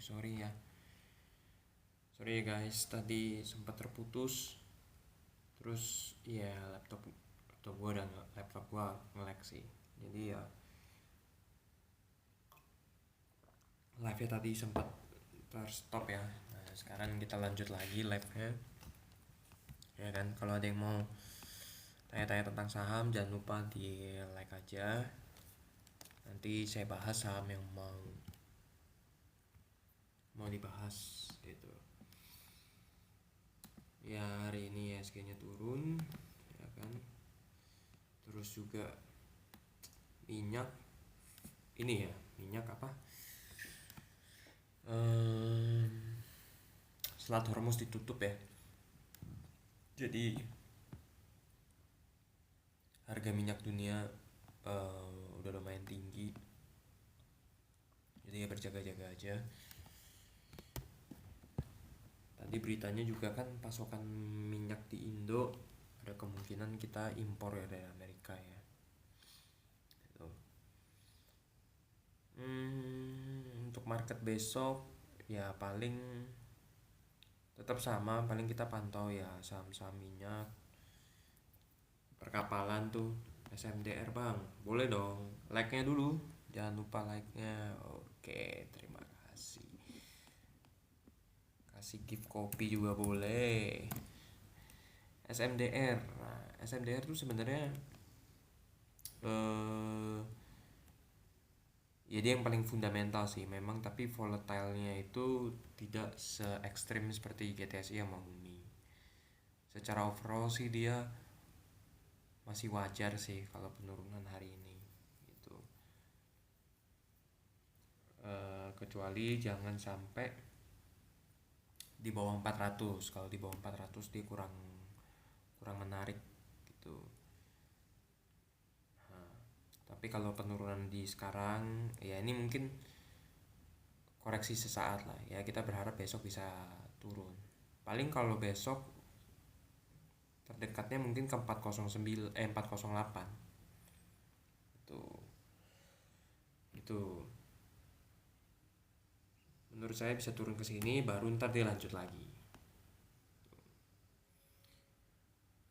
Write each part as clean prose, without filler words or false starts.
sorry ya. Sorry ya guys, tadi sempat terputus. Terus ya laptop gua nge-lag sih. Jadi ya live-nya tadi sempat terstop ya. Nah, sekarang kita lanjut lagi live-nya. Ya kan, kalau ada yang mau tanya-tanya tentang saham jangan lupa di like aja. Nanti saya bahas saham yang mau dibahas gitu. Ya hari ini SG-nya turun ya kan. Terus juga minyak ini ya, minyak apa? Selat Hormuz ditutup ya. Jadi harga minyak dunia udah lumayan tinggi. Jadi ya berjaga-jaga aja. Tadi beritanya juga kan pasokan minyak di Indo ada kemungkinan kita impor ya dari Amerika ya. Gitu. Untuk market besok ya paling tetap sama, paling kita pantau ya saham-saham minyak, perkapalan tuh, SMDR bang, boleh dong, like-nya dulu, jangan lupa like-nya. Oke, terima kasih. Kasih gift kopi juga boleh. SMDR, nah, SMDR tuh sebenarnya ya dia yang paling fundamental sih memang, tapi volatile-nya itu tidak se ekstrim seperti GTSI yang Bumi. Secara overall sih dia masih wajar sih kalau penurunan hari ini gitu. Kecuali jangan sampai di bawah 400. Kalau di bawah 400 dia kurang kurang menarik gitu. Nah, tapi kalau penurunan di sekarang ya ini mungkin koreksi sesaat lah ya, kita berharap besok bisa turun. Paling kalau besok terdekatnya mungkin ke 409 408 itu menurut saya bisa turun ke sini baru ntar dia lanjut lagi.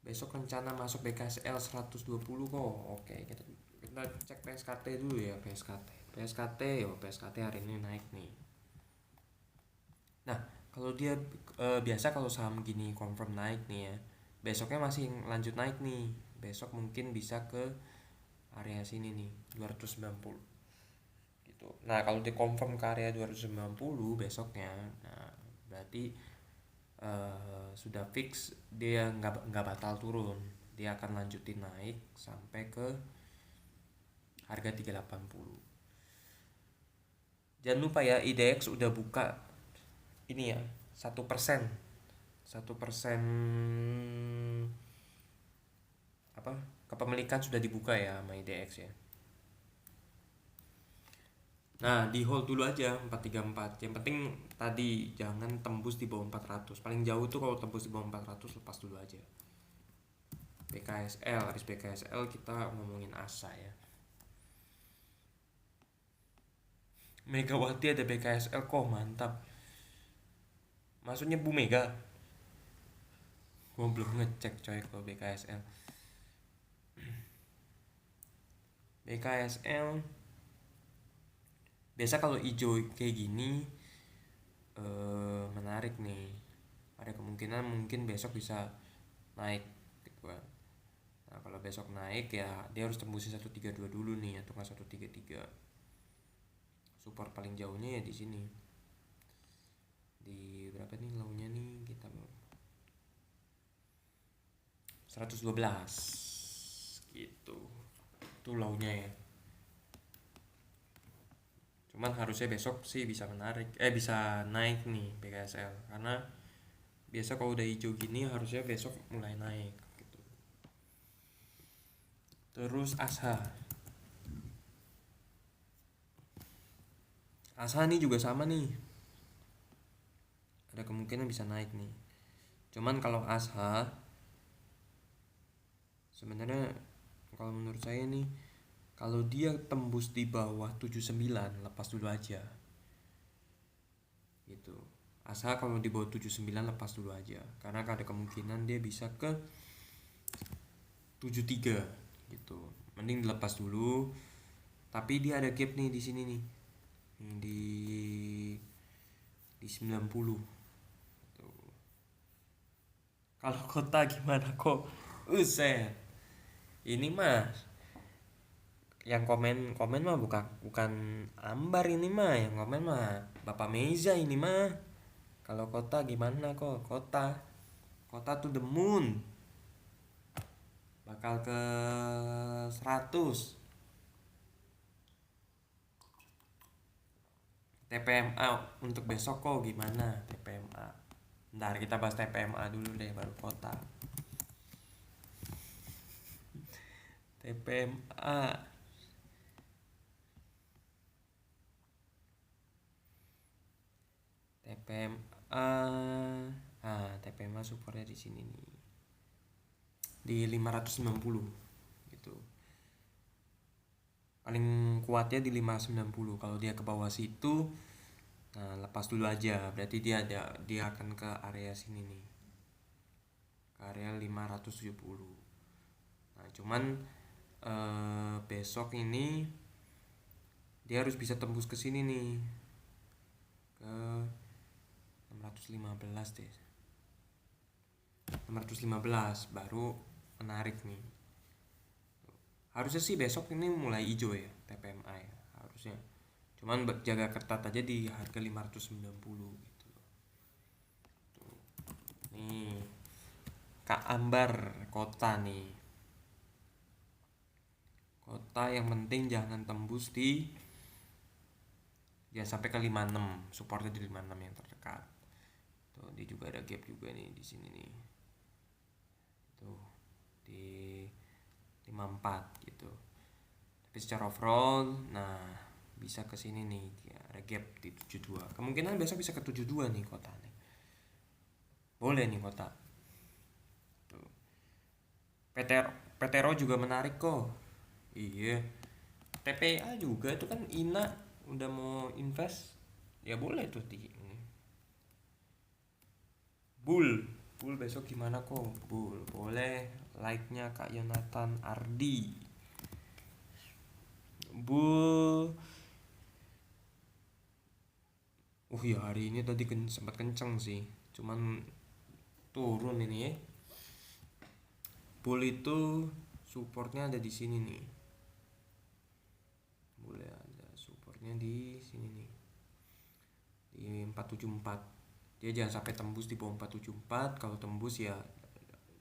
Besok rencana masuk BKSL 120 kok. Oke, kita cek PSKT dulu ya. PSKT hari ini naik nih. Nah, kalau dia biasa kalau saham gini confirm naik nih ya, besoknya masih lanjut naik nih. Besok mungkin bisa ke area sini nih, 290 gitu. Nah, kalau di confirm ke area 290 besoknya, nah berarti sudah fix dia nggak batal turun, dia akan lanjutin naik sampai ke harga 380. Jangan lupa ya, IDX udah buka ini ya, 1% apa kepemilikan sudah dibuka ya sama IDX ya. Nah, di hold dulu aja 434. Yang penting tadi jangan tembus di bawah 400. Paling jauh tuh kalau tembus di bawah 400 lepas dulu aja. BKSL, habis BKSL kita ngomongin ASA ya. Megawati ada BKSL kok, mantap. Maksudnya Bu Mega. Gua belum ngecek coy kalau BKSL. BKSL biasa kalau hijau kayak gini menarik nih. Ada kemungkinan mungkin besok bisa naik gitu kan. Nah, kalau besok naik ya dia harus tembusin 132 dulu nih atau nggak 133. Support paling jauhnya ya di sini. Di berapa nih low-nya nih kita 112 gitu. Itu low-nya ya. Cuman harusnya besok sih bisa bisa naik nih BKSL karena biasa kalau udah hijau gini harusnya besok mulai naik gitu. Terus ASHA nih juga sama nih, ada kemungkinan bisa naik nih. Cuman kalau ASHA sebenarnya kalau menurut saya nih, kalau dia tembus di bawah 79 lepas dulu aja. Asal kalau di bawah 79 lepas dulu aja, karena ada kemungkinan dia bisa ke 73 gitu. Mending dilepas dulu. Tapi dia ada gap nih di sini nih. Di 90. Tuh. Kalau kota gimana kok? Uset. Ini mah yang komen mah bukan Ambar, ini mah yang komen mah Bapak Meza ini mah. Kalau kota gimana kok? Kota tuh the moon. Bakal ke 100. TPMA untuk besok kok gimana TPMA? Ntar kita bahas TPMA dulu deh baru kota. TPMA TPMA supportnya di sini nih. Di 590 gitu. Paling kuatnya di 590. Kalau dia ke bawah situ, nah lepas dulu aja. Berarti dia akan ke area sini nih. Ke area 570. Nah, cuman besok ini dia harus bisa tembus ke sini nih. Ke 615 deh. 615 baru menarik nih. Harusnya sih besok ini mulai hijau ya TPMA ya, harusnya. Cuman jaga ketat aja di harga 590 gitu. Tuh. Nih Kak Ambar kota nih. Kota yang penting jangan tembus jangan sampai ke 56, supportnya di 56 yang terdekat. Tuh, dia juga ada gap juga nih di sini nih. Tuh, di 54 gitu. Tapi secara overall, nah bisa ke sini nih, ya, ada gap di 72. Kemungkinan besok bisa ke 72 nih kota nih. Boleh nih kota. Tuh. PTRO juga menarik kok. Iya. TPA juga itu kan Ina udah mau invest, ya boleh tuh di ini. Bull besok gimana kok? Bull boleh, like-nya Kak Yonatan Ardi. Bull. Ya hari ini tadi sempat kenceng sih. Cuman turun ini ya. Bull itu supportnya ada di sini nih. Boleh ada supportnya di sini nih. Di 474. Dia jangan sampai tembus di bawah 474. Kalau tembus ya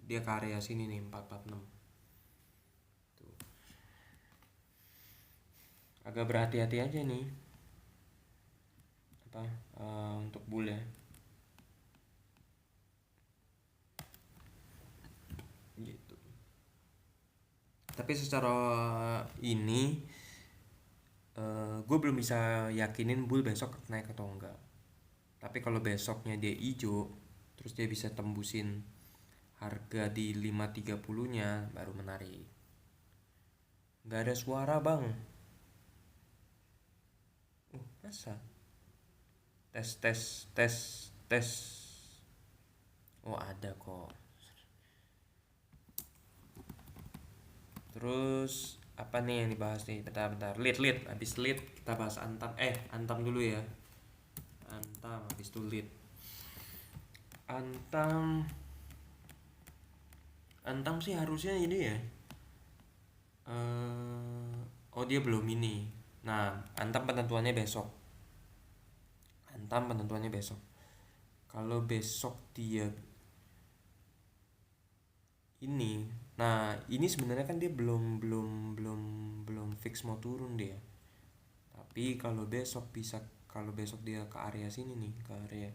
dia ke area sini nih 446. Tuh. Agak berhati-hati aja nih. Untuk bull ya. Gitu. Tapi secara ini gue belum bisa yakinin bull besok naik atau enggak. Tapi kalau besoknya dia hijau, terus dia bisa tembusin harga di 530 nya baru menarik. Nggak ada suara bang. Masa? Tes. Ada kok. Terus apa nih yang dibahas nih? Bentar. Lead. Habis lead kita bahas Antam. Antam dulu ya. Antam habis itu lead. Antam sih harusnya ini ya. Dia belum ini. Nah, Antam penentuannya besok. Kalau besok dia ini, nah ini sebenarnya kan dia belum fix mau turun dia. Tapi kalau besok dia ke area sini nih, ke area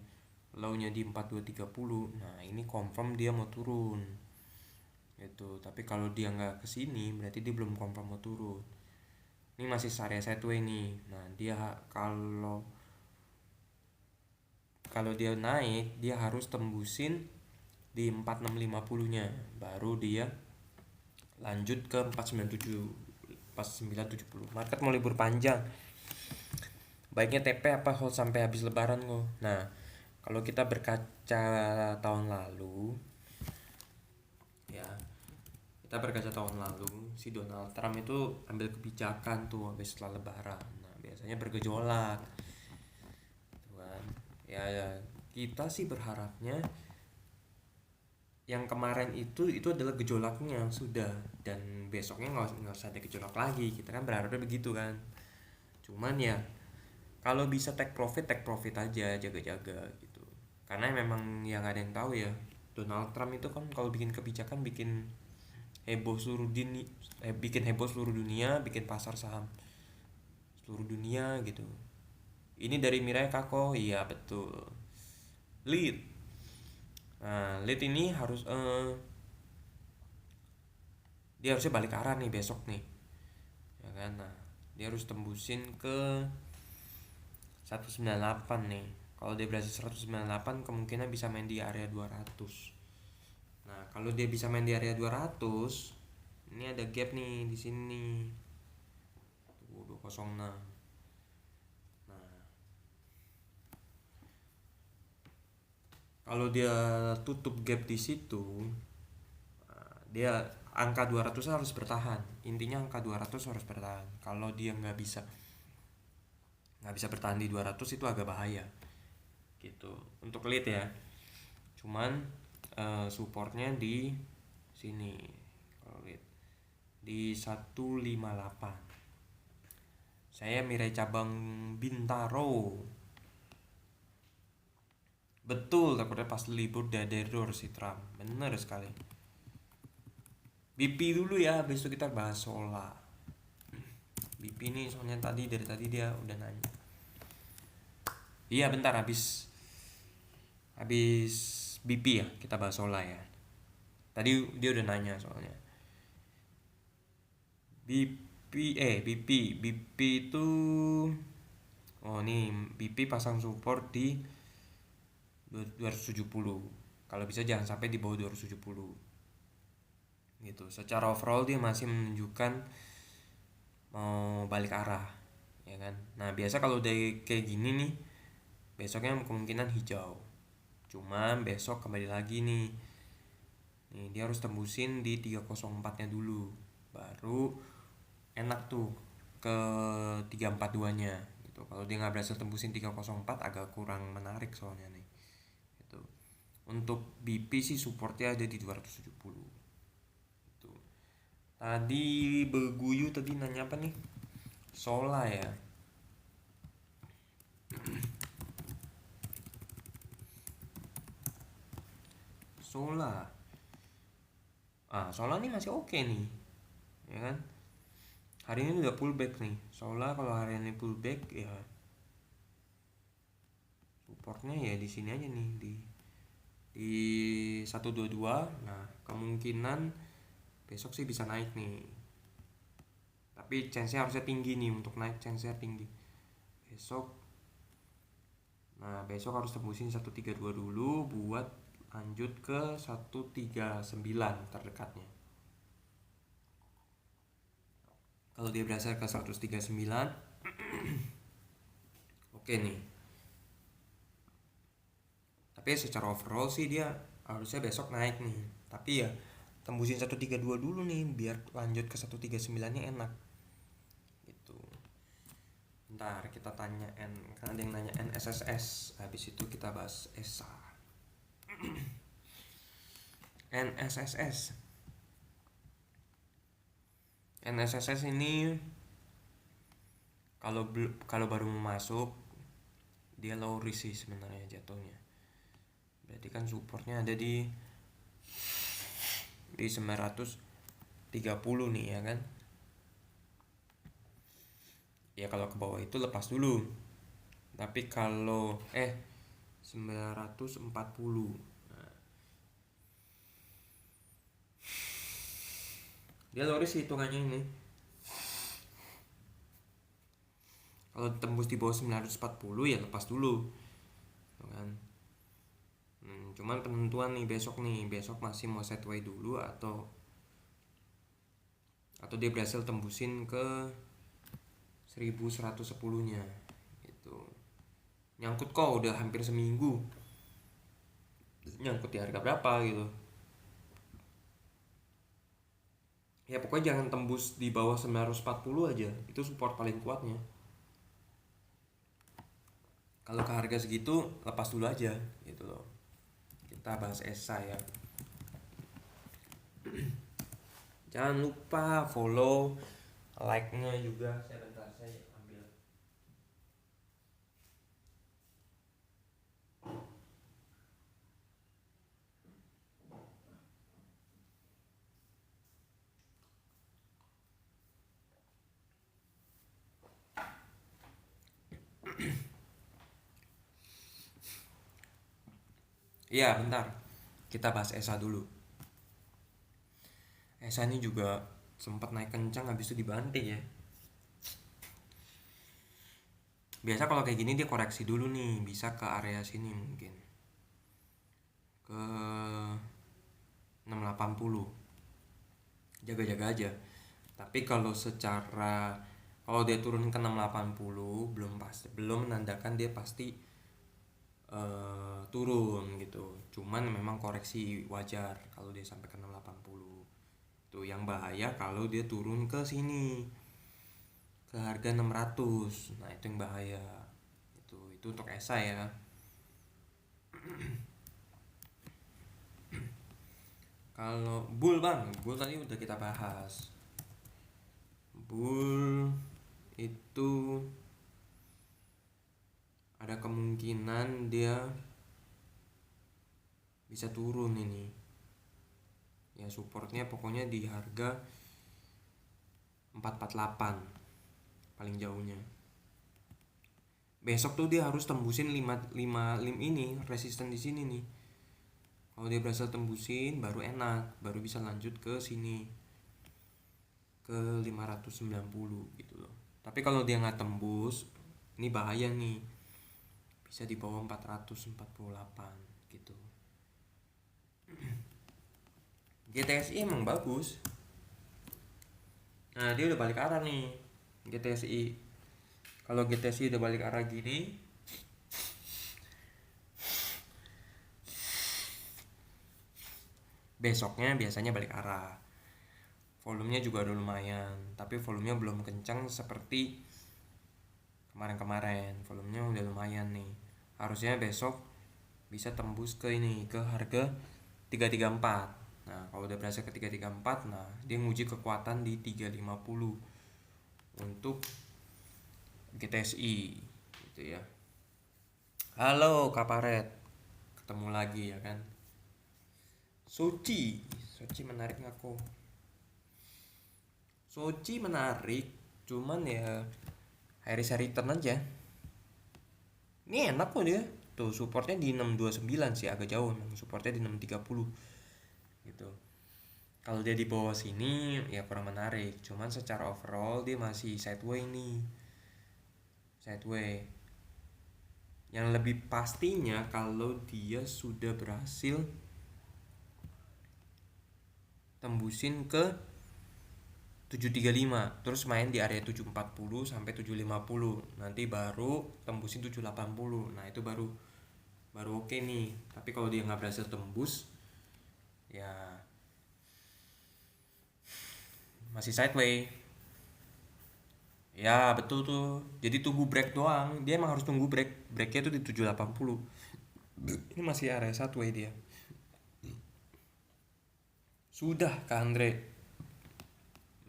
low-nya di 4230, nah ini confirm dia mau turun. Gitu. Tapi kalau dia nggak ke sini berarti dia belum confirm mau turun. Ini masih area sideways nih. Nah, dia kalau dia naik dia harus tembusin di 4650 nya baru dia lanjut ke 4970. Market mau libur panjang, baiknya TP apa hold sampai habis lebaran kok. Nah Kalau kita berkaca tahun lalu ya, kita berkaca tahun lalu si Donald Trump itu ambil kebijakan tuh habis setelah lebaran. Nah biasanya bergejolak gitu kan. Ya kita sih berharapnya yang kemarin itu adalah gejolaknya sudah, dan besoknya nggak usah ada gejolak lagi, kita kan berharapnya begitu kan. Cuman ya kalau bisa take profit aja, jaga-jaga gitu, karena memang yang ada yang tahu ya, Donald Trump itu kan kalau bikin kebijakan heboh seluruh dunia bikin heboh seluruh dunia, bikin pasar saham seluruh dunia gitu. Ini dari Mirai Kako, iya betul, lead. Nah lead ini harus dia harusnya balik arah nih besok nih ya kan. Nah dia harus tembusin ke 198 nih. Kalau dia berhasil 198 kemungkinan bisa main di area 200. Nah kalau dia bisa main di area 200, ini ada gap nih di sini. Tuh 206. Nah kalau dia tutup gap di situ, dia angka 200 harus bertahan. Intinya angka 200 harus bertahan. Kalau dia nggak bisa bertahan di 200 itu agak bahaya gitu untuk lead ya. Cuman supportnya di sini kalau lead di 158. Saya Mirai cabang Bintaro. Betul, takutnya pas libur dadedor si Trump. Bener sekali. BP dulu ya, habis itu kita bahas Sola. BP nih soalnya dari tadi dia udah nanya. Iya bentar, habis BP ya kita bahas Sola ya. Tadi dia udah nanya soalnya. BP itu, oh nih BP pasang support di 270. Kalau bisa jangan sampai di bawah 270 gitu. Secara overall dia masih menunjukkan mau balik arah ya kan. Nah biasa kalau udah kayak gini nih besoknya kemungkinan hijau. Cuman besok kembali lagi nih dia harus tembusin di 304 nya dulu, baru enak tuh ke 342 nya gitu. Kalau dia nggak berhasil tembusin 304 agak kurang menarik soalnya nih gitu. Untuk BP sih supportnya ada di 270 gitu. Tadi Beguyu tadi nanya apa nih? Sola ya. Sola. Sola nih masih oke nih. Ya kan? Hari ini udah pullback nih. Sola kalau hari ini pullback ya supportnya ya di sini aja nih di 122. Nah, kemungkinan besok sih bisa naik nih. Tapi chance-nya harusnya tinggi nih, untuk naik chance-nya tinggi. Besok besok harus tembusin 132 dulu buat lanjut ke 139 terdekatnya. Kalau dia berasal ke 139 oke nih. Tapi secara overall sih dia harusnya besok naik nih. Tapi ya tembusin 132 dulu nih biar lanjut ke 139 nya enak gitu. Ntar kita tanya kan ada yang nanya NSSS, habis itu kita bahas ESA. NSSS ini kalau baru masuk dia low risk sih sebenarnya jatuhnya. Berarti kan supportnya ada di 930 nih ya kan. Ya kalau ke bawah itu lepas dulu. Tapi kalau 940. Dia low risk hitungannya ini. Kalau tembus di bawah 940 ya lepas dulu. Kan? Cuman penentuan nih besok masih mau setway dulu atau dia berhasil tembusin ke 1110 nya gitu. Nyangkut kok udah hampir seminggu nyangkut di harga berapa gitu. Ya pokoknya jangan tembus di bawah 940 aja, itu support paling kuatnya. Kalau ke harga segitu lepas dulu aja gitu loh. Kita bahas ESA ya. Jangan lupa follow, like-nya juga. Sebentar saya ambil. Iya bentar, kita bahas ESA dulu. ESA ini juga sempat naik kencang, habis itu dibanting ya. Biasa kalau kayak gini dia koreksi dulu nih, bisa ke area sini mungkin ke 680, jaga-jaga aja. Tapi kalau dia turun ke 680 belum menandakan dia pasti turun gitu. Cuman memang koreksi wajar kalau dia sampai ke 680. Itu yang bahaya kalau dia turun ke sini ke harga 600. Nah, itu yang bahaya. Itu untuk ESA ya. Kalau bull bang, bull tadi udah kita bahas. Bull itu ada kemungkinan dia bisa turun ini. Ya supportnya pokoknya di harga 448 paling jauhnya. Besok tuh dia harus tembusin 5 ini resisten di sini nih. Kalau dia berhasil tembusin baru enak, baru bisa lanjut ke sini ke 590 gitu loh. Tapi kalau dia nggak tembus, ini bahaya nih. Bisa di bawah 448 gitu. GTSI emang bagus. Nah, dia udah balik arah nih. GTSI. Kalau GTSI udah balik arah gini, besoknya biasanya balik arah. Volumenya juga udah lumayan, tapi volumenya belum kencang seperti kemarin-kemarin. Volumenya udah lumayan nih. Harusnya besok bisa tembus ke ini, ke harga 334. Nah, kalau udah berhasil ke 334, nah dia nguji kekuatan di 350 untuk GTSI gitu ya. Halo Kaparet, ketemu lagi ya kan. Soci menarik ngaku. Soci menarik, cuman ya Harris return aja. Ini enak kok dia. Tuh supportnya di 629 sih, agak jauh. Supportnya di 630 gitu. Kalau dia di bawah sini ya kurang menarik. Cuman secara overall dia masih sideway nih. Sideway. Yang lebih pastinya kalau dia sudah berhasil tembusin ke 735, terus main di area 740 sampai 750. Nanti baru tembusin 780. Nah, itu baru oke nih. Tapi kalau dia nggak berhasil tembus ya masih sideway. Ya betul tuh, jadi tunggu break doang. Dia emang harus tunggu breaknya tuh di 780. Ini masih area sideway dia. Sudah Kak Andre.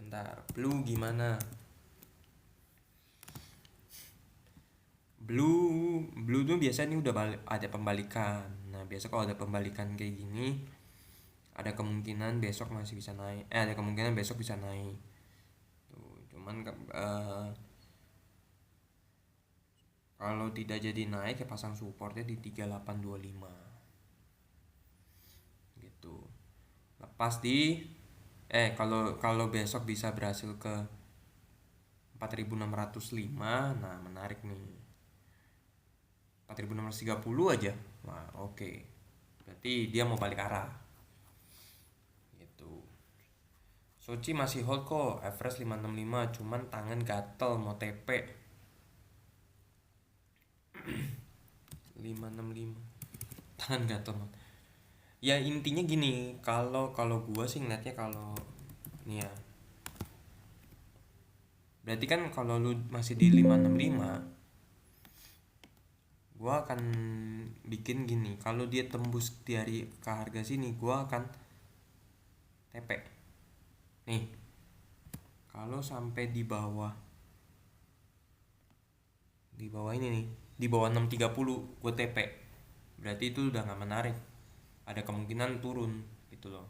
Bentar, blue gimana? Blue tuh biasanya ini udah ada pembalikan. Nah, biasa kalau ada pembalikan kayak gini ada kemungkinan besok masih bisa naik. Ada kemungkinan besok bisa naik. Tuh, cuman kalau tidak jadi naik ya pasang supportnya di 3825. Gitu. Lepas di kalau besok bisa berhasil ke 4605, nah menarik nih. 4630 aja. Wah, oke. Berarti dia mau balik arah. Gitu. Soci masih hold kok, Everest 565, cuman tangan gatel mau TP. 565. Tangan gatel. Ya intinya gini, kalau kalau gua sih ngeliatnya kalau nih ya, berarti kan kalau lu masih di 565, gua akan bikin gini, kalau dia tembus dari ke harga sini gua akan TP nih. Kalau sampai di bawah ini nih, di bawah 630 gua TP, berarti itu udah nggak menarik, ada kemungkinan turun gitu loh.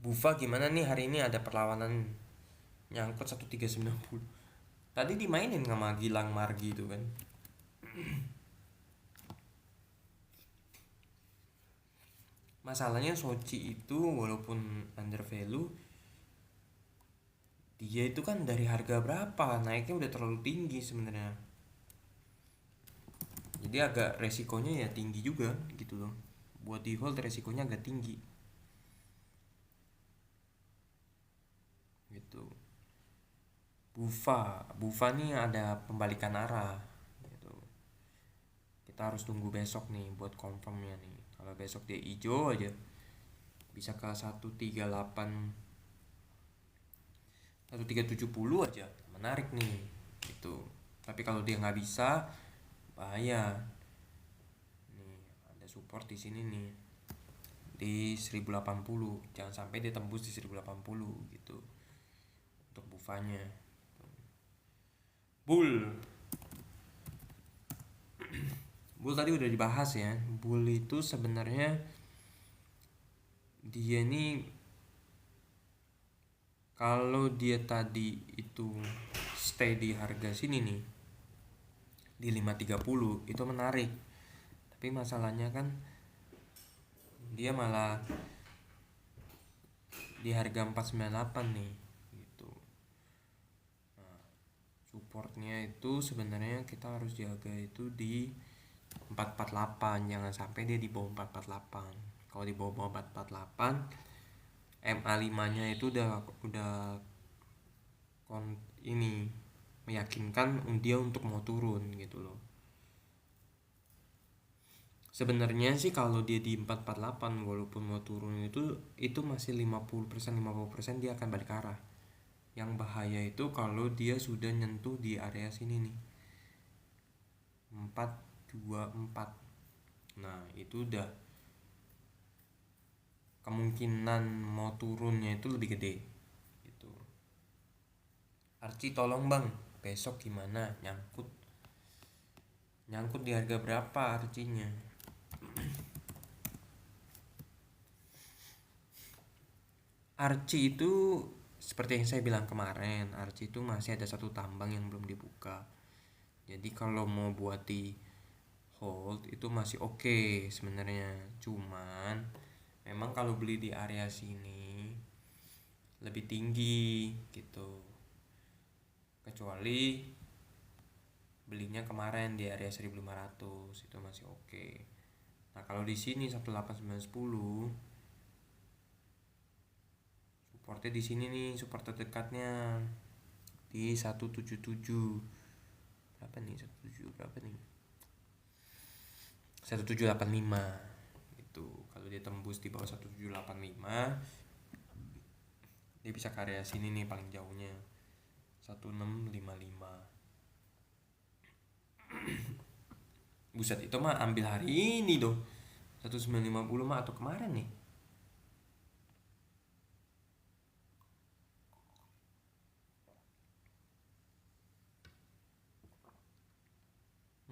Bufa gimana nih hari ini, ada perlawanan nyangkut 1390. Tadi dimainin sama Gilang Margi itu kan. Masalahnya Sochi itu walaupun under value, dia itu kan dari harga berapa naiknya udah terlalu tinggi sebenarnya. Jadi agak resikonya ya tinggi juga gitu loh. Buat di hold resikonya agak tinggi gitu. Bufa nih ada pembalikan arah gitu. Kita harus tunggu besok nih buat confirmnya nih. Kalau besok dia hijau aja bisa ke 138 1370 aja menarik nih gitu. Tapi kalau dia nggak bisa, bahaya nih. Ada support di sini nih di 1080, jangan sampai dia tembus di 1080 gitu untuk bufanya. Bull Bull tadi udah dibahas ya. Bull itu sebenarnya dia nih, kalau dia tadi itu stay di harga sini nih di 530 itu menarik. Tapi masalahnya kan dia malah di harga 498 nih gitu. Nah, supportnya itu sebenarnya kita harus jaga itu di 448, jangan sampai dia di bawah 448. Kalau di bawah 448, MA5 nya itu udah ini meyakinkan dia untuk mau turun gitu loh. Sebenarnya sih kalau dia di 448 walaupun mau turun itu masih 50% dia akan balik arah. Yang bahaya itu kalau dia sudah nyentuh di area sini nih, 424. Nah itu udah kemungkinan mau turunnya itu lebih gede gitu. Arci tolong bang, besok gimana, nyangkut nyangkut di harga berapa arcinya? Arci itu seperti yang saya bilang kemarin, Arci itu masih ada satu tambang yang belum dibuka. Jadi kalau mau buat di hold itu masih oke sebenarnya. Cuman memang kalau beli di area sini lebih tinggi gitu. Kecuali belinya kemarin di area 1500 itu masih oke. Nah, kalau di sini 18910 supportnya di sini nih, support terdekatnya di 177 berapa nih, 17 berapa nih, 1785 itu. Kalau dia tembus di bawah 1785 dia bisa ke area sini nih paling jauhnya 1655. Buset, itu mah ambil hari ini dong 1950 mah, atau kemarin nih.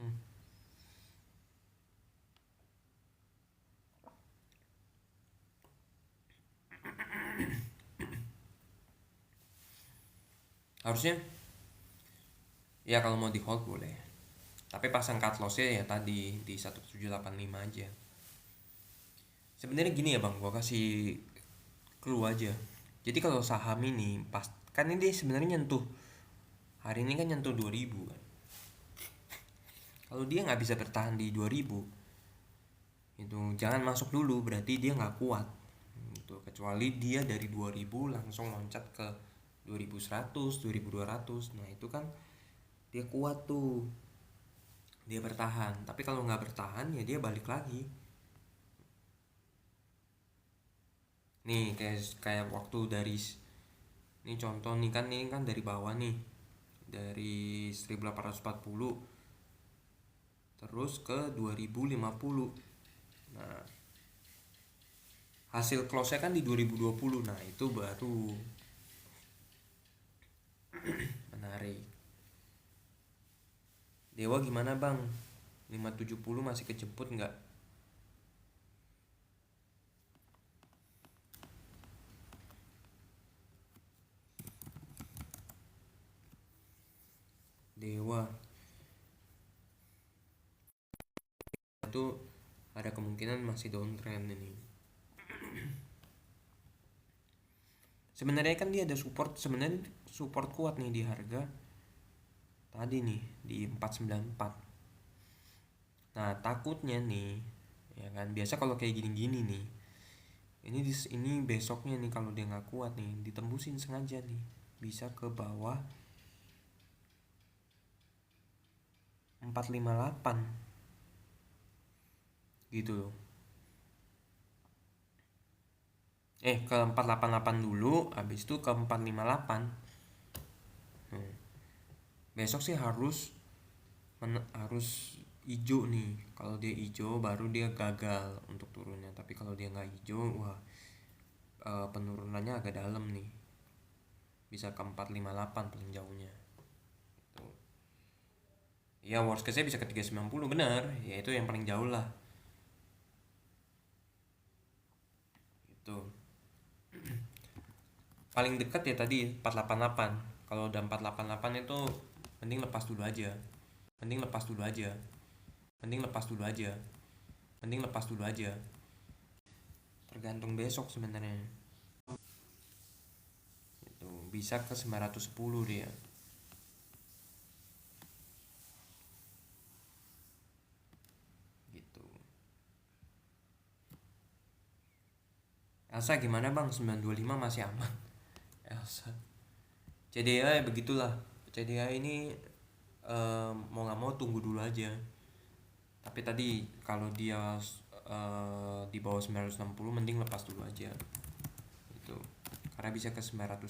hmm. Harusnya ya kalau mau di hold boleh, tapi pasang cut lossnya ya tadi di 1785 aja. Sebenarnya gini ya bang, gua kasih clue aja. Jadi kalau saham ini pas kan ini dia sebenarnya nyentuh hari ini kan nyentuh 2000 kan. Kalau dia nggak bisa bertahan di 2000 itu jangan masuk dulu, berarti dia nggak kuat gitu. Kecuali dia dari 2000 langsung loncat ke 2100 2200, nah itu kan dia kuat tuh. dia bertahan. Tapi kalau nggak bertahan ya dia balik lagi. Nih kayak waktu dari ini contoh nih kan, ini kan dari bawah nih, dari 1840 terus ke 2050. Nah, hasil close-nya kan di 2020. Nah, itu baru menarik. Dewa gimana bang? 570 masih kejemput nggak? Dewa itu ada kemungkinan masih downtrend ini. Sebenarnya kan dia ada support, sebenarnya support kuat nih di harga tadi nih di 494. Nah, takutnya nih ya kan, biasa kalau kayak gini-gini nih, ini besoknya nih kalau dia nggak kuat nih ditembusin sengaja nih, bisa ke bawah 458 gitu loh. Ke 488 dulu, habis itu ke 458. Besok sih harus hijau nih. Kalau dia hijau baru dia gagal untuk turunnya. Tapi kalau dia nggak hijau, wah, penurunannya agak dalam nih. Bisa ke 458 paling jauhnya. Tuh. Ya worst case-nya bisa ke 390, bener. Ya itu yang paling jauh lah. Itu. Paling dekat ya tadi 488. Kalau udah 488 itu mending lepas dulu aja. Mending lepas dulu aja. Mending lepas dulu aja. Mending lepas dulu aja. Tergantung besok sebenarnya. Itu bisa ke 910 dia. Gitu. Elsa gimana bang? 925 masih aman. Elsa. CDA ya begitulah. CDA ini mau nggak mau tunggu dulu aja. Tapi tadi kalau dia di bawah 960 mending lepas dulu aja. Itu. Karena bisa ke 910.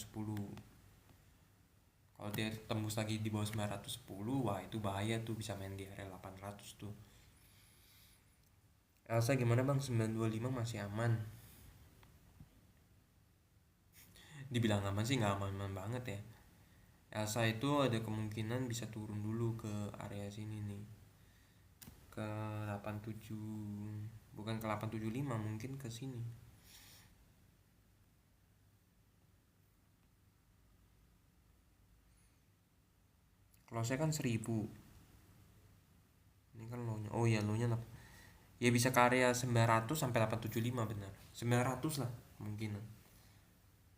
Kalau dia tembus lagi di bawah 910, wah itu bahaya tuh, bisa main di area 800 tuh. Elsa gimana bang? 925 masih aman. Dibilang aman sih nggak aman-aman banget ya. Elsa itu ada kemungkinan bisa turun dulu ke area sini nih, ke 87, bukan ke 875, mungkin ke sini. Kalau saya kan 1000, ini kan low nya, oh ya low nya ya bisa ke area 900 sampai 875, benar 900 lah kemungkinan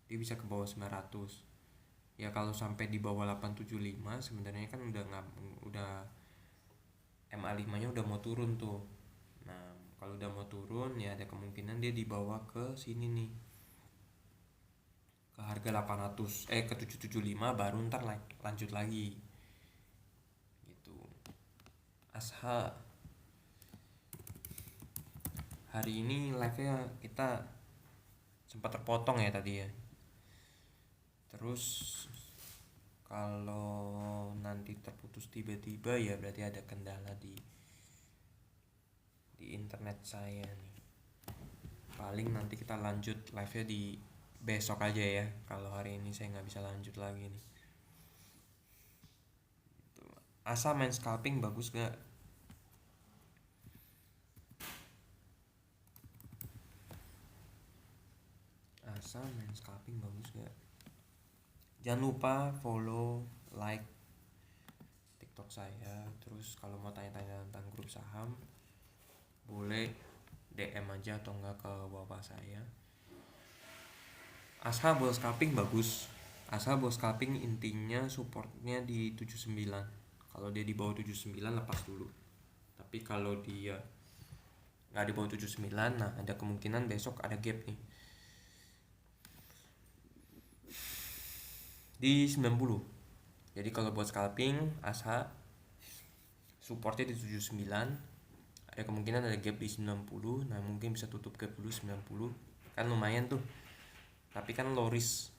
dia bisa ke bawah 900. Ya kalau sampai di bawah 875 sebenarnya kan udah MA5 nya udah mau turun tuh. Nah kalau udah mau turun ya ada kemungkinan dia dibawa ke sini nih, ke harga 800, ke 775, baru ntar lanjut lagi gitu. Asha, hari ini live nya kita sempat terpotong ya tadi ya. Terus kalau nanti terputus tiba-tiba ya berarti ada kendala di internet saya nih. Paling nanti kita lanjut live nya di besok aja ya, kalau hari ini saya nggak bisa lanjut lagi nih. Asa main scalping bagus gak? Asa main scalping bagus gak? Jangan lupa follow, like TikTok saya. Terus kalau mau tanya-tanya tentang grup saham, boleh DM aja atau enggak ke bapak saya. Asha bull scalping bagus. Asha bull scalping intinya supportnya di 79. Kalau dia di bawah 79 lepas dulu. Tapi kalau dia nggak di bawah 79, nah ada kemungkinan besok ada gap nih di 90. Jadi kalau buat scalping Asha supportnya di 79, ada kemungkinan ada gap di 90. Nah mungkin bisa tutup gap dulu 90, kan lumayan tuh, tapi kan low risk.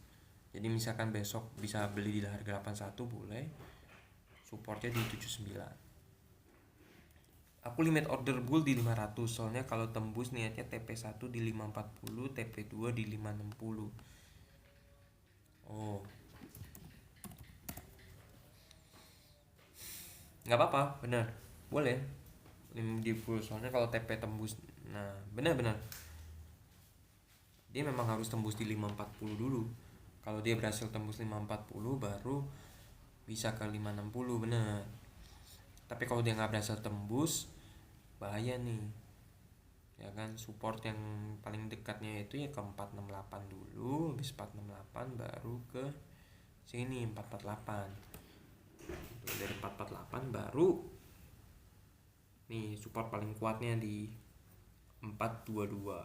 Jadi misalkan besok bisa beli di harga 81 boleh, supportnya di 79. Aku limit order bull di 500, soalnya kalau tembus niatnya TP1 di 540, TP2 di 560. Oh, nggak apa-apa, bener, boleh di full, soalnya kalau TP tembus, nah benar-benar dia memang harus tembus di 540 dulu. Kalau dia berhasil tembus 540 baru bisa ke 560, bener. Tapi kalau dia nggak berhasil tembus, bahaya nih, ya kan. Support yang paling dekatnya itu ya ke 468 dulu, habis 468 baru ke sini 448. Dari 448 baru nih support paling kuatnya di 422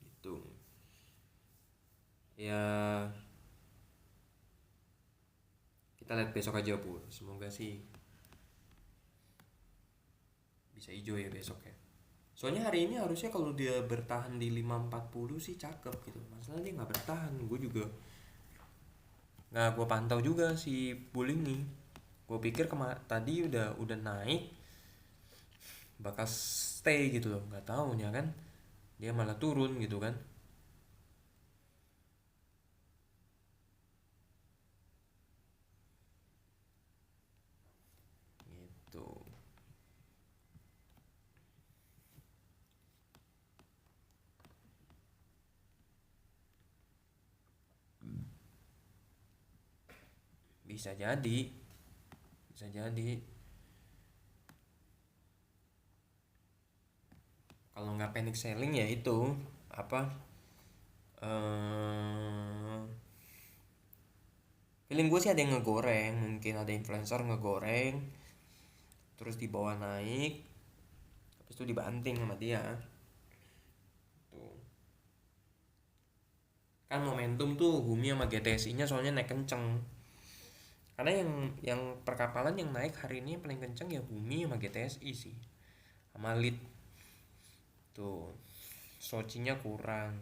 gitu ya. Kita lihat besok aja Bu, semoga sih bisa hijau ya besok ya. Soalnya hari ini harusnya kalau dia bertahan di 540 sih cakep gitu. Masalah dia nggak bertahan. Gue juga nggak gue pantau juga si bull ini. Gue pikir tadi udah naik bakal stay gitu loh. Nggak taunya kan dia malah turun gitu kan. Gitu. Bisa jadi. Bisa jadi. Kalau nggak panic selling ya itu apa? Feeling gue sih ada yang ngegoreng, mungkin ada influencer ngegoreng, terus dibawa naik, habis itu dibanting sama dia. Tuh. Kan momentum tuh Humi sama GTSI-nya soalnya naik kenceng. Karena yang perkapalan yang naik hari ini yang paling kenceng ya Humi sama GTSI sih. Sama Lead. Tuh. Sochinya kurang.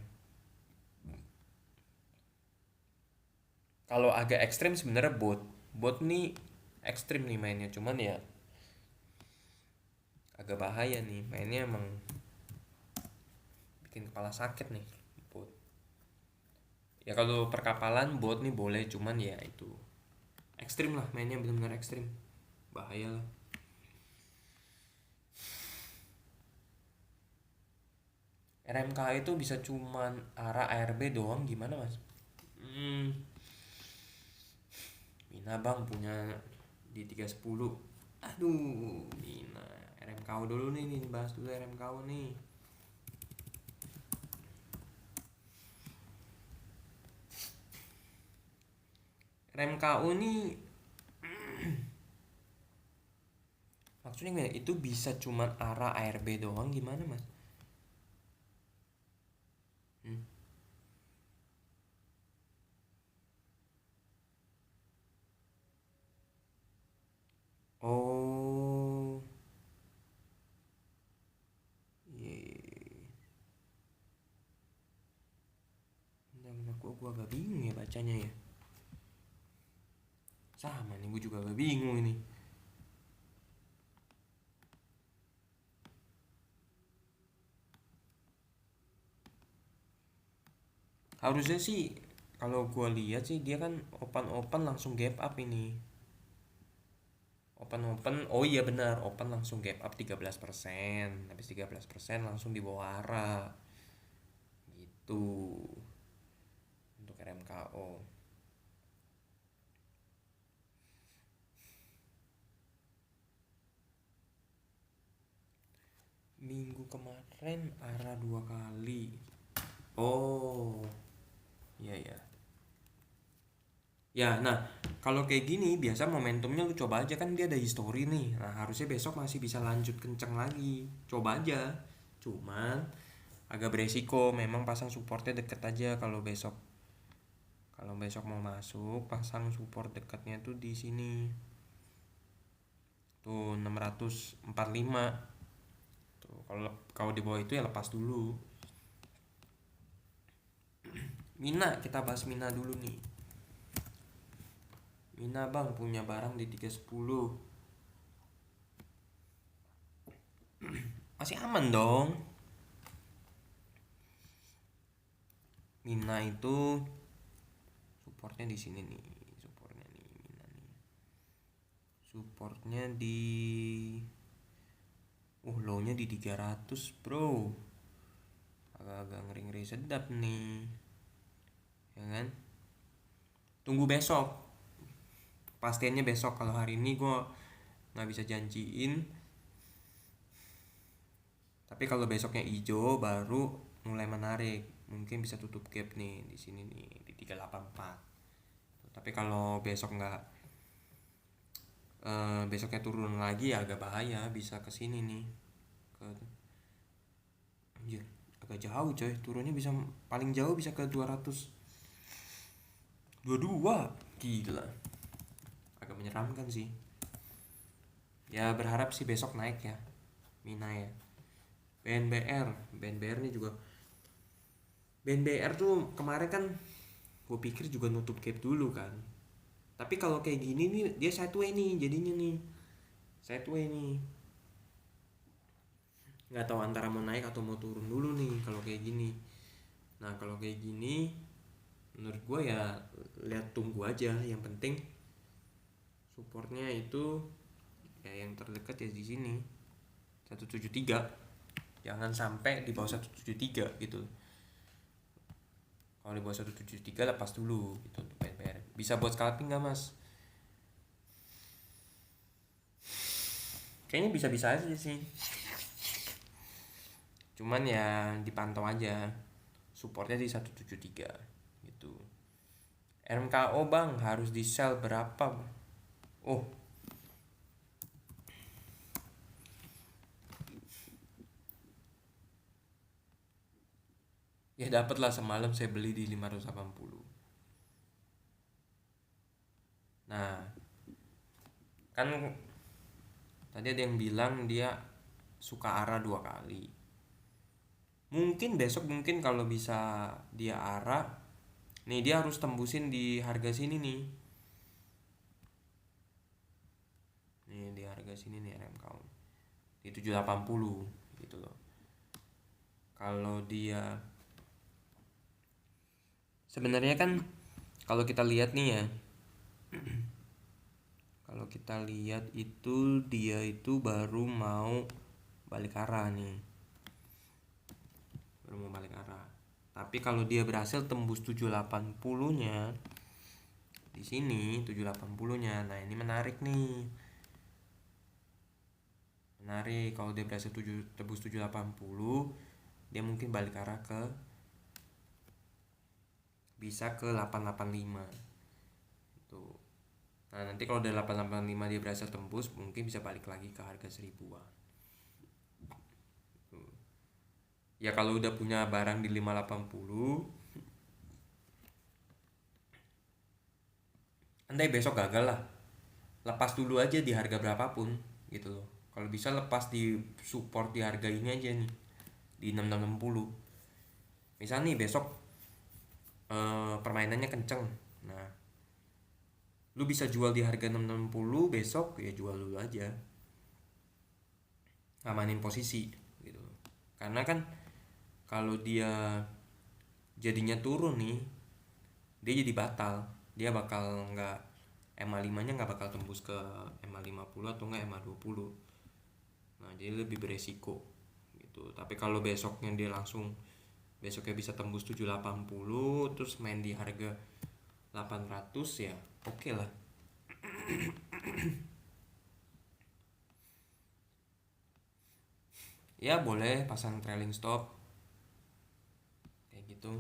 Kalau agak ekstrim sebenarnya bot. Bot nih ekstrim nih mainnya, cuman ya agak bahaya nih mainnya, emang bikin kepala sakit nih bot. Ya kalau perkapalan bot nih boleh, cuman ya itu ekstrim lah mainnya, benar-benar ekstrim, bahaya lah. RMK itu bisa cuman arah ARB doang, gimana mas? Mina bang punya di 310. Aduh Mina, RMKU dulu nih bahas dulu RMKU nih. RMKU nih maksudnya itu bisa cuman arah ARB doang, gimana mas? hmm? Oh iya, benar-benar gua agak bingung ya bacanya ya. Sama nih, gue juga agak bingung ini. Harusnya sih kalau gue lihat sih dia kan open langsung gap up ini. Open oh iya benar, open langsung gap up 13%. Habis 13% langsung di bawah arah. Gitu untuk RMKO. Minggu kemarin arah 2 kali. Oh iya ya. Ya, nah kalau kayak gini biasa momentumnya lu coba aja, kan dia ada history nih. Nah harusnya besok masih bisa lanjut kenceng lagi. Coba aja. Cuman agak beresiko, memang pasang supportnya deket aja kalau besok. Kalau besok mau masuk, pasang support dekatnya tuh di sini. tuh 645 tuh. Kalau di bawah itu ya lepas dulu. Mina, kita bahas Mina dulu nih. Mina bang punya barang di 310. Masih aman dong. Mina itu supportnya di sini nih. Supportnya nih Mina nih. Supportnya di low-nya di 300 bro. Agak-agak ngeri-ngeri sedap nih. Ya kan? Tunggu besok. Pastinya besok. Kalau hari ini gue nggak bisa janjiin. Tapi kalau besoknya hijau baru mulai menarik. Mungkin bisa tutup gap nih di sini nih di 384. Tapi kalau besok nggak besoknya turun lagi ya agak bahaya, bisa ke sini nih. Anjir, agak jauh coy. Turunnya bisa paling jauh bisa ke 222. Gila. Agak menyeramkan sih. Ya berharap sih besok naik ya. Mina ya. BNBR nih juga. BNBR tuh kemarin kan gue pikir juga nutup gap dulu kan. Tapi kalau kayak gini nih dia sideways nih jadinya nih. Sideways nih. Nggak tahu antara mau naik atau mau turun dulu nih kalau kayak gini. Nah kalau kayak gini menurut gue ya lihat tunggu aja. Yang penting supportnya itu ya yang terdekat ya di sini 173. Jangan sampai di bawah 173 gitu. Kalau di bawah 173 lepas dulu gitu untuk PNPR. Bisa buat scalping nggak mas? Kayaknya bisa-bisa aja sih. Cuman ya dipantau aja. Supportnya di 173 gitu. RMKO bang harus di sell berapa? Oh, ya dapat lah semalam saya beli di 580. Nah, kan tadi ada yang bilang dia suka arah 2 kali. Mungkin besok kalau bisa dia arah, nih dia harus tembusin di harga sini nih. Nih di harga sini nih RMKO. Di 780 gitu loh. Kalau dia sebenarnya kan kalau kita lihat nih ya. Kalau kita lihat itu dia itu baru mau balik arah nih. Baru mau balik arah. Tapi kalau dia berhasil tembus 780-nya di sini 780-nya. Nah, ini menarik nih. Menarik kalau dia berhasil tembus 780, dia mungkin balik arah ke bisa ke 885. Tuh. Nah, nanti kalau dari 885 dia berhasil tembus, mungkin bisa balik lagi ke harga 1000-an. Ya kalau udah punya barang di 580, andai besok gagal lah, lepas dulu aja di harga berapapun gitu loh. Kalau bisa lepas di support di harga ini aja nih di 6660. Misal nih besok permainannya kenceng, nah lu bisa jual di harga 660, besok ya jual dulu aja, amanin posisi gitu loh. Karena kan kalau dia jadinya turun nih, dia jadi batal, dia bakal nggak MA5 nya nggak bakal tembus ke MA50 atau nggak MA20. Nah jadi lebih beresiko gitu. Tapi kalau besoknya dia langsung besoknya bisa tembus 780 terus main di harga 800 ya oke lah. Ya boleh pasang trailing stop kayak gitu.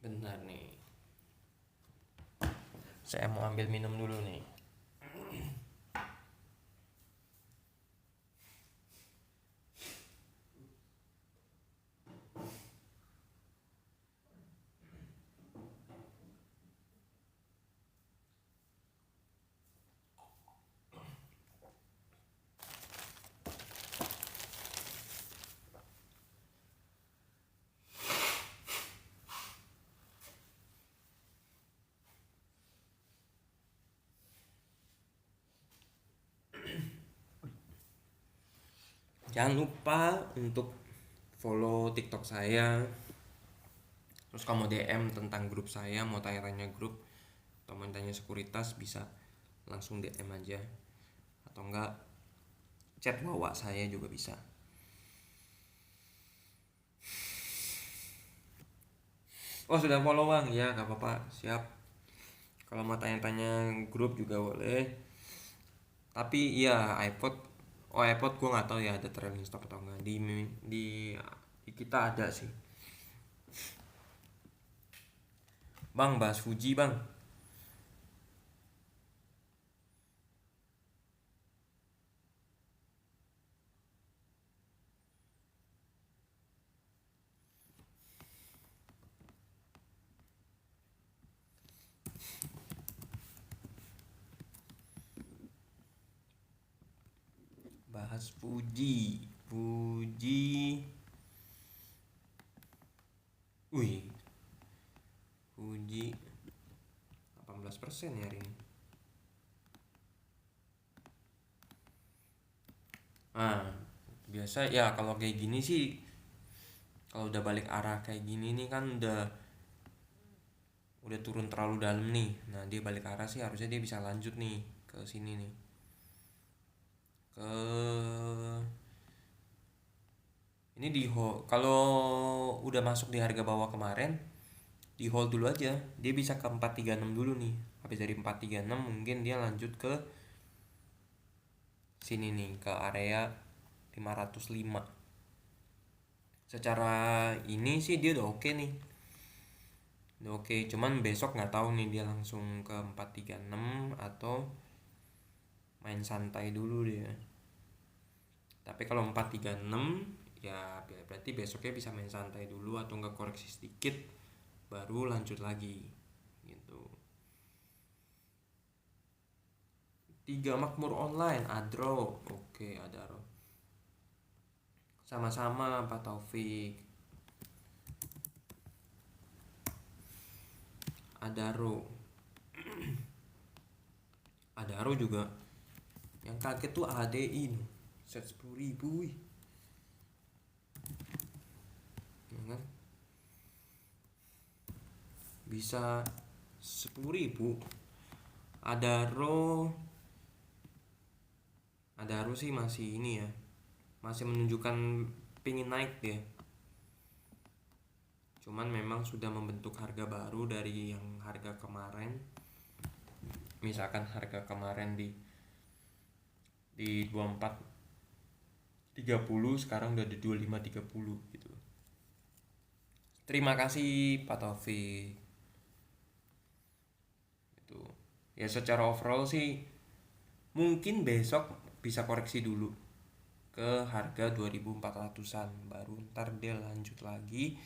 Benar nih, saya mau ambil minum dulu nih. Jangan lupa untuk follow TikTok saya. Terus kamu DM tentang grup saya, mau tanya-tanya grup atau mau tanya sekuritas, bisa langsung DM aja, atau enggak chat wawa saya juga bisa. Oh, sudah follow bang? Ya gak apa-apa, siap. Kalau mau tanya-tanya grup juga boleh. Tapi iya iPod, iPod gue nggak tahu ya ada trailing stock atau enggak. Di kita ada sih. Bang, bahas Fuji bang. Bahas Fuji. Fuji. Wih, Fuji 18% ya hari ini. Nah, biasa ya kalau kayak gini sih, kalau udah balik arah kayak gini nih kan udah turun terlalu dalam nih. Nah, dia balik arah sih harusnya dia bisa lanjut nih ke sini nih. Ke ini di hold. Kalau udah masuk di harga bawah kemarin, di hold dulu aja. Dia bisa ke 436 dulu nih. Habis dari 436 mungkin dia lanjut ke sini nih, ke area 505. Secara ini sih dia udah oke nih. Udah oke, cuman besok nggak tahu nih dia langsung ke 436 atau main santai dulu dia. Tapi kalau 436 ya berarti besoknya bisa main santai dulu atau nggak koreksi sedikit baru lanjut lagi gitu. 3 Makmur online Adro. Oke, Adro. Sama-sama Pak Taufik. Adaro. Adaro juga yang kaget tuh ADI nih. Set 10.000 wih. Ya kan? Bisa 10.000. Adaro sih masih ini ya, masih menunjukkan pingin naik dia, cuman memang sudah membentuk harga baru dari yang harga kemarin. Misalkan harga kemarin di 24.30, sekarang udah di 25.30 gitu. Terima kasih Pak Taufik. Itu ya, secara overall sih mungkin besok bisa koreksi dulu ke harga 2400-an, baru ntar dia lanjut lagi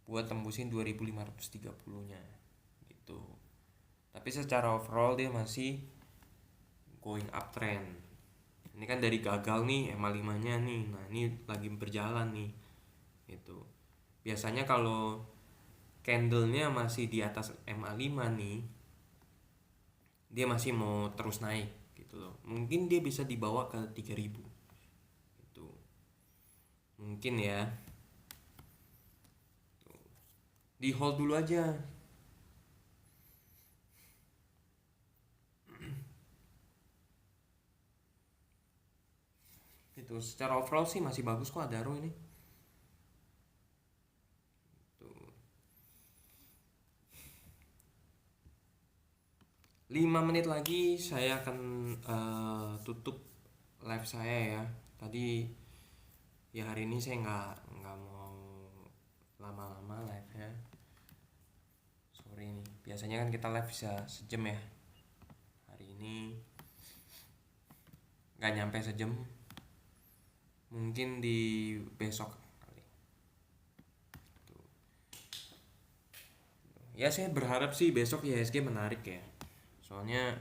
buat tembusin 2530-nya gitu. Tapi secara overall dia masih going uptrend. Ini kan dari gagal nih MA5-nya nih. Nah, ini lagi berjalan nih. Itu. Biasanya kalau candlenya masih di atas MA5 nih, dia masih mau terus naik gitu loh. Mungkin dia bisa dibawa ke 3000. Itu. Mungkin ya. Di hold dulu aja. Itu secara overall sih masih bagus kok Adaro ini. Tuh. 5 menit lagi saya akan tutup live saya ya. Tadi ya hari ini saya nggak mau lama-lama live ya. Sorry nih. Biasanya kan kita live bisa sejam ya. Hari ini nggak nyampe sejam. Mungkin di besok kali. Tuh. Ya saya berharap sih besok IHSG menarik ya. Soalnya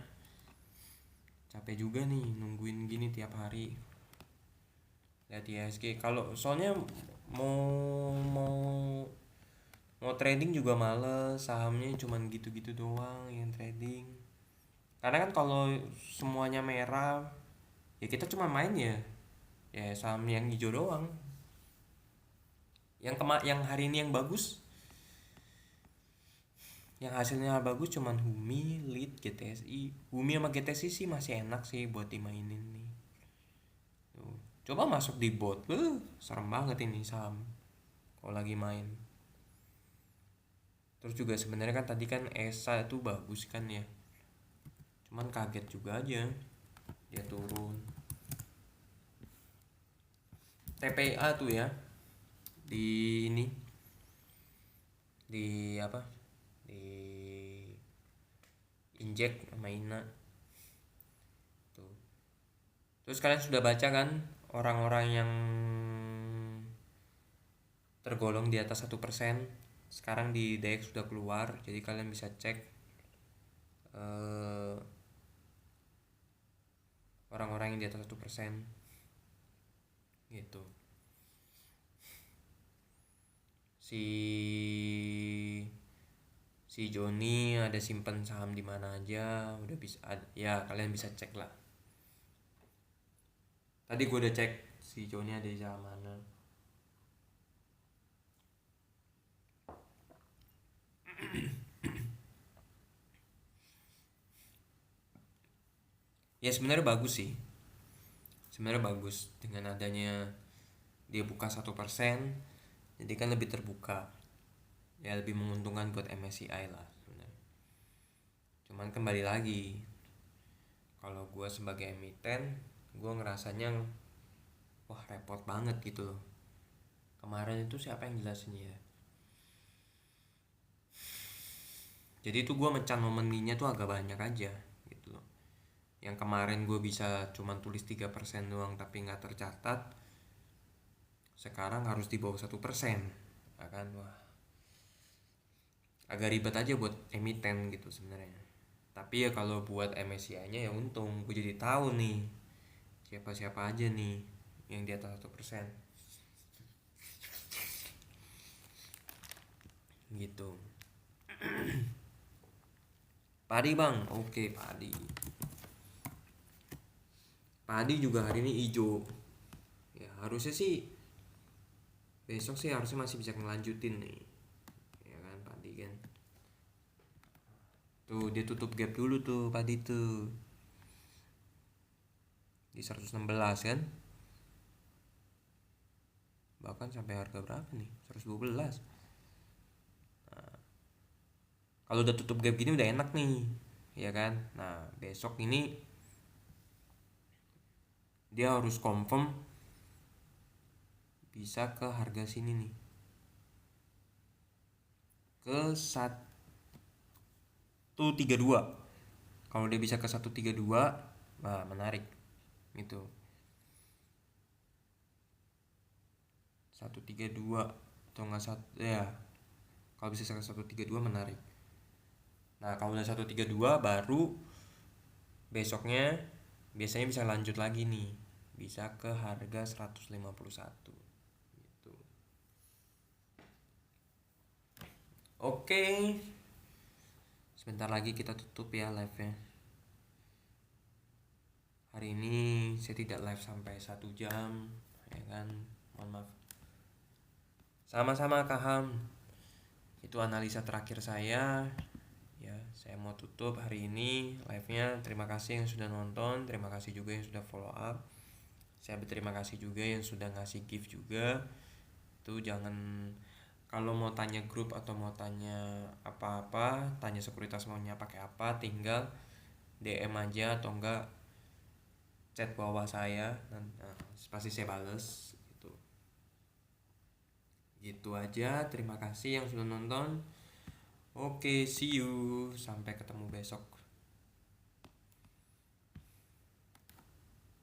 capek juga nih nungguin gini tiap hari. Lihat IHSG. Kalau soalnya mau mau mau trading juga males, sahamnya cuman gitu-gitu doang yang trading. Karena kan kalau semuanya merah, ya kita cuma main ya. ya saham yang hijau doang. Yang hari ini yang bagus, yang hasilnya bagus cuman Humi, Lead, GTSI. Humi sama GTSI sih masih enak sih buat dimainin nih. Tuh. Coba masuk di bot, serem banget ini saham kalau lagi main. Terus juga sebenarnya kan tadi kan ESA itu bagus kan ya, cuman kaget juga aja dia turun. TPA tuh ya, di ini, di apa, di injek sama Ina tuh. Terus kalian sudah baca kan orang-orang yang tergolong di atas 1%, sekarang di DX sudah keluar, jadi kalian bisa cek orang-orang yang di atas 1% gitu. Si Joni ada simpen saham di mana aja, udah bisa ya, kalian bisa cek lah. Tadi gue udah cek si Joni ada di saham mana. Ya sebenarnya bagus sih, sebenarnya bagus dengan adanya dia buka 1%, jadi kan lebih terbuka ya, lebih menguntungkan buat MSCI lah sebenarnya. Cuman kembali lagi, kalau gue sebagai emiten, gue ngerasanya wah repot banget gitu loh. Kemarin itu siapa yang jelasin ya, jadi itu gue mencan nomeninya tuh agak banyak aja gitu loh. Yang kemarin gue bisa cuman tulis 3% doang tapi nggak tercatat, sekarang harus di bawah 1%, ya kan. Wah, agak ribet aja buat emiten gitu sebenarnya. Tapi ya kalau buat MSCI-nya ya untung, gue jadi tahu nih siapa-siapa aja nih yang di atas 1% gitu. Padi bang, oke padi. Padi juga hari ini hijau. Ya harusnya sih besok sih harusnya masih bisa ngelanjutin nih, ya kan padi kan. Tuh dia tutup gap dulu tuh padi tuh di 116 kan, bahkan sampai harga berapa nih, 112. Nah, kalau udah tutup gap gini udah enak nih, ya kan. Nah besok ini dia harus confirm bisa ke harga sini nih, ke 132. Kalau dia bisa ke 132, nah menarik itu. 132 atau enggak satu ya, kalau bisa ke 132 menarik. Nah kalau udah 132 baru besoknya biasanya bisa lanjut lagi nih, bisa ke harga 151 gitu. Oke, sebentar lagi kita tutup ya live-nya. Hari ini saya tidak live sampai 1 jam, ya kan, mohon maaf. Sama-sama Kaham, itu analisa terakhir saya ya. Saya mau tutup hari ini live-nya. Terima kasih yang sudah nonton, terima kasih juga yang sudah follow up. Saya berterima kasih juga yang sudah ngasih gift juga. Tuh jangan, kalau mau tanya grup atau mau tanya apa-apa, tanya sekuritas maunya pakai apa, tinggal DM aja atau enggak chat bawah saya, nah, pasti saya bales gitu. Gitu aja, terima kasih yang sudah nonton. Oke, see you, sampai ketemu besok.